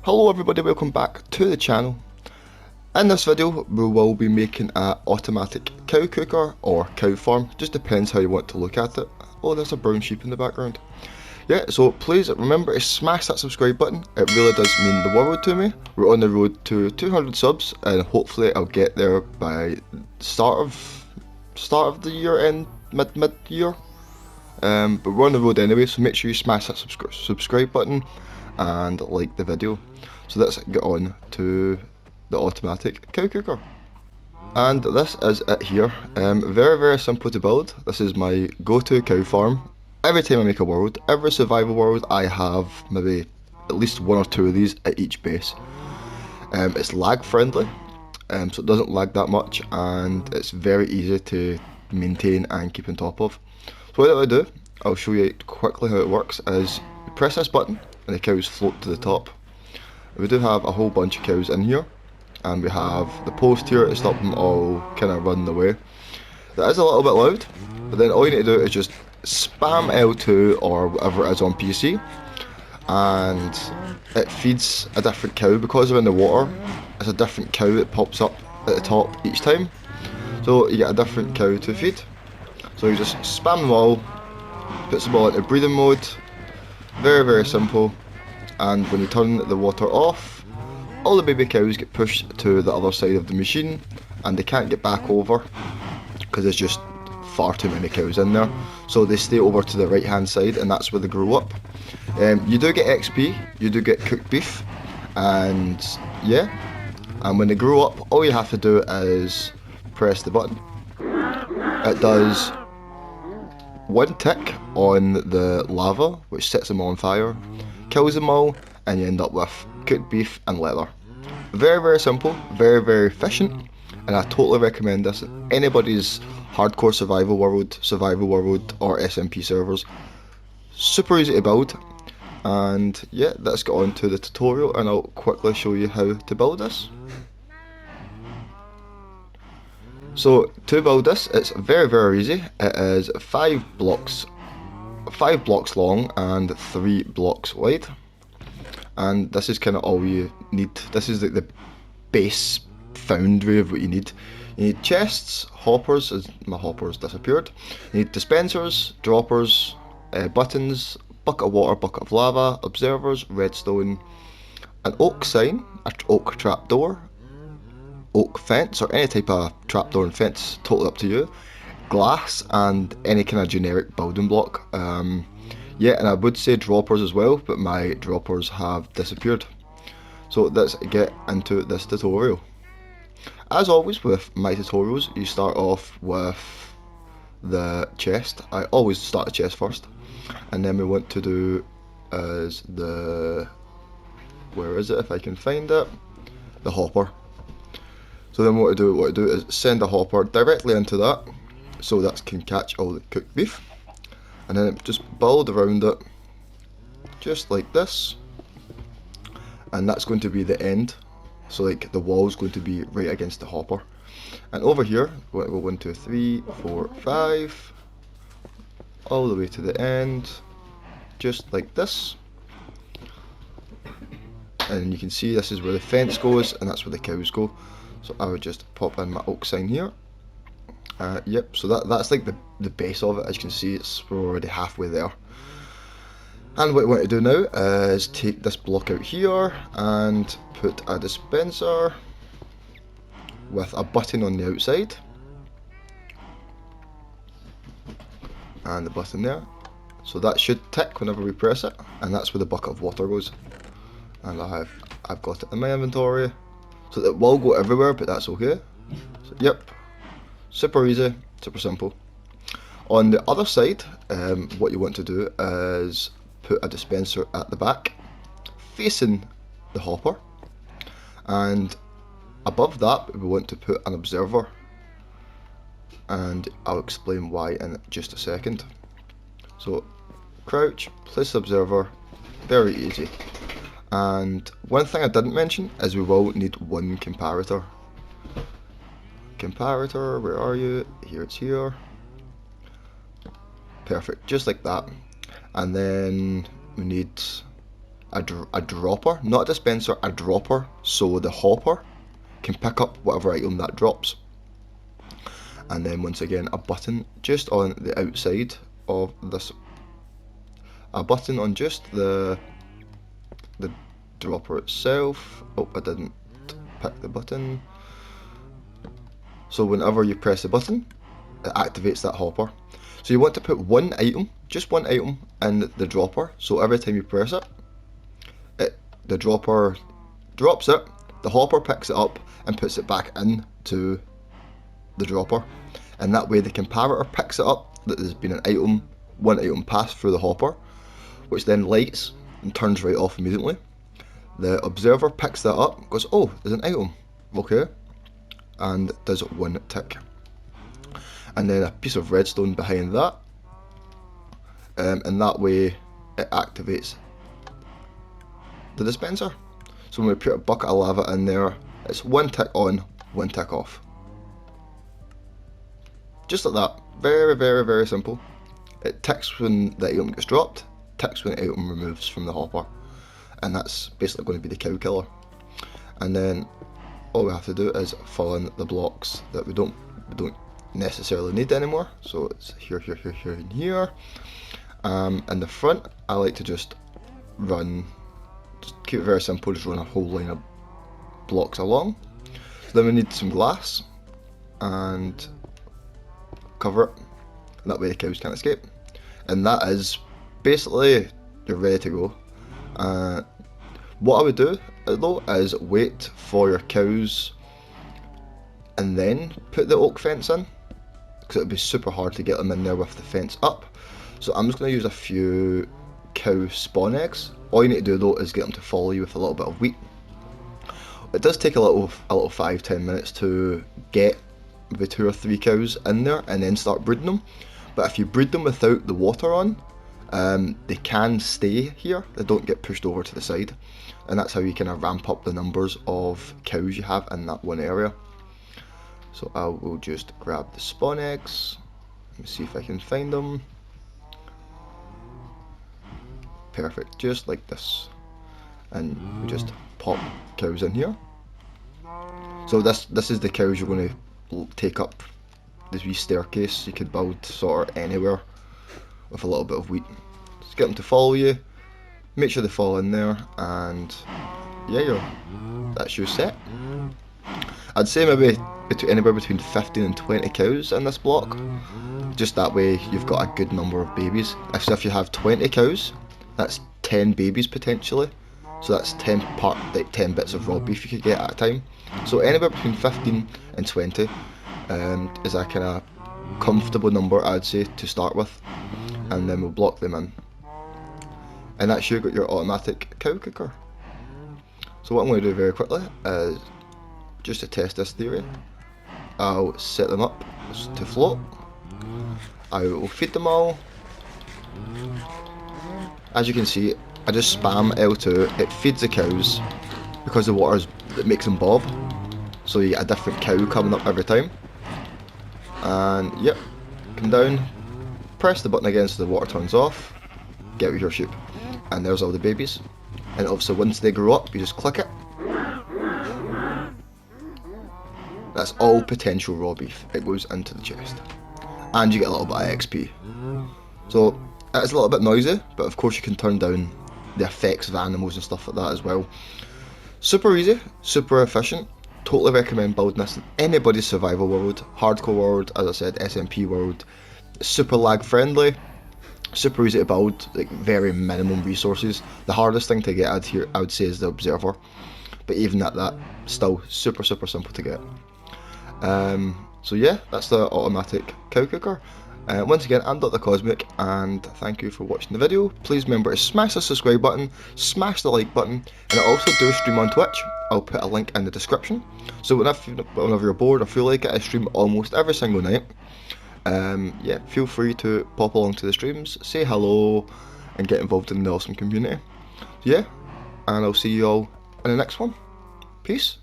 Hello everybody, welcome back to the channel. In this video we will be making an automatic cow cooker or cow farm, just depends how you want to look at it. Oh, there's a brown sheep in the background. Yeah, so please remember to smash that subscribe button, it really does mean the world to me. We're on the road to 200 subs and hopefully I'll get there by start of the year and mid-year. But we're on the road anyway, so make sure you smash that subscribe button and like the video. So let's get on to the automatic cow cooker. And this is it here. Very simple to build. This is my go-to cow farm. Every time I make a world, every survival world, I have maybe at least one or two of these at each base. It's lag friendly, so it doesn't lag that much, and it's very easy to maintain and keep on top of. So what I do, I'll show you quickly how it works, is you press this button and the cows float to the top. We do have a whole bunch of cows in here, and we have the post here to stop them all kind of running away. That is a little bit loud, but then all you need to do is just spam L2 or whatever it is on PC, and it feeds a different cow. Because they're in the water, it's a different cow that pops up at the top each time, so you get a different cow to feed. So you just spam them all, puts them all into breeding mode. Very simple. And when you turn the water off, all the baby cows get pushed to the other side of the machine and they can't get back over because there's just far too many cows in there. So they stay over to the right hand side and that's where they grow up. You do get XP, you do get cooked beef, and yeah, and when they grow up all you have to do is press the button. It does one tick on the lava, which sets them on fire, kills them all, and you end up with cooked beef and leather. Very simple, very efficient, and I totally recommend this. Anybody's hardcore survival world, or SMP servers. Super easy to build, and yeah, let's get on to the tutorial and I'll quickly show you how to build this. So to build this, it's very easy. It is 5 blocks long and 3 blocks wide, and this is kind of all you need. This is like the base foundry of what you need. You need chests, hoppers, as my hoppers disappeared. You need dispensers, droppers, buttons, bucket of water, bucket of lava, observers, redstone, an oak sign, an oak trapdoor, oak fence, or any type of trapdoor and fence, totally up to you, glass, and any kind of generic building block. Yeah, and I would say droppers as well, but my droppers have disappeared. So let's get into this tutorial. As always with my tutorials, you start off with the chest. I always start the chest first, and then we want to do is the, where is it if I can find it, the hopper. So then what I do is send the hopper directly into that, so that can catch all the cooked beef, and then just build around it, just like this, and that's going to be the end. So like the wall is going to be right against the hopper, and over here we're going to go 1, 2, 3, 4, 5, all the way to the end, just like this. And you can see this is where the fence goes, and that's where the cows go. So I would just pop in my oak sign here. Yep, so that's like the base of it. As you can see, we're already halfway there. And what I want to do now is take this block out here and put a dispenser with a button on the outside. And the button there. So that should tick whenever we press it, and that's where the bucket of water goes. And I've got it in my inventory. So it will go everywhere, but that's okay. So, yep, super easy, super simple. On the other side, what you want to do is put a dispenser at the back, facing the hopper, and above that we want to put an observer, and I'll explain why in just a second. So crouch, place observer, very easy. And one thing I didn't mention is we will need one comparator. Comparator, where are you? Here, it's here. Perfect, just like that. And then we need a dropper, not a dispenser, a dropper, so the hopper can pick up whatever item that drops. And then once again a button just on the outside of this, a button on just the dropper itself. Oh, I didn't pick the button. So whenever you press the button, it activates that hopper. So you want to put one item, just one item, in the dropper. So every time you press it, the dropper drops it, the hopper picks it up and puts it back into the dropper. And that way the comparator picks it up that there's been one item passed through the hopper, which then lights and turns right off immediately. The observer picks that up, goes, oh, there's an item, okay, and does one tick. And then a piece of redstone behind that, and that way it activates the dispenser. So when we put a bucket of lava in there, it's one tick on, one tick off. Just like that. Very, very, very simple. It ticks when the item gets dropped, ticks when the item removes from the hopper. And that's basically going to be the cow killer. And then all we have to do is fill in the blocks that we don't necessarily need anymore. So it's here, here, here, here, and here. In the front, I like to just keep it very simple, just run a whole line of blocks along. So then we need some glass and cover it, and that way the cows can't escape. And that is basically, you're ready to go. What I would do though is wait for your cows and then put the oak fence in, because it would be super hard to get them in there with the fence up. So I'm just going to use a few cow spawn eggs. All you need to do though is get them to follow you with a little bit of wheat. It does take a little 5-10 minutes to get maybe 2 or 3 cows in there and then start breeding them. But if you breed them without the water on, they can stay here, they don't get pushed over to the side, and that's how you kind of ramp up the numbers of cows you have in that one area. So I will just grab the spawn eggs, let me see if I can find them. Perfect, just like this, and we just pop cows in here. So this is the cows you're going to take up this wee staircase you could build sort of anywhere with a little bit of wheat. Just get them to follow you, make sure they fall in there, and yeah, that's your set. I'd say maybe anywhere between 15 and 20 cows in this block, just that way you've got a good number of babies. So if you have 20 cows, that's 10 babies potentially, so that's 10 bits of raw beef you could get at a time. So anywhere between 15 and 20 is a kind of comfortable number, I'd say, to start with, and then we'll block them in, and that's you got your automatic cow cooker. So what I'm going to do very quickly is, just to test this theory, I'll set them up to float. I will feed them all. As you can see, I just spam L2, it feeds the cows, because the water makes them bob, so you get a different cow coming up every time. And yep, come down, press the button again so the water turns off, get with your sheep, and there's all the babies. And obviously once they grow up, you just click it. That's all potential raw beef, it goes into the chest, and you get a little bit of XP. So it's a little bit noisy, but of course you can turn down the effects of animals and stuff like that as well. Super easy, super efficient. Totally recommend building this in anybody's survival world, hardcore world, as I said, SMP world. Super lag friendly, super easy to build, like very minimum resources. The hardest thing to get out here, I would say, is the observer, but even at that, still super simple to get. So yeah, that's the automatic cow cooker. Once again, I'm Dr. Cosmic, and thank you for watching the video. Please remember to smash the subscribe button, smash the like button, and I also do stream on Twitch. I'll put a link in the description. So whenever you're bored or feel like it, I stream almost every single night. Yeah, feel free to pop along to the streams, say hello, and get involved in the awesome community. So yeah, and I'll see you all in the next one. Peace.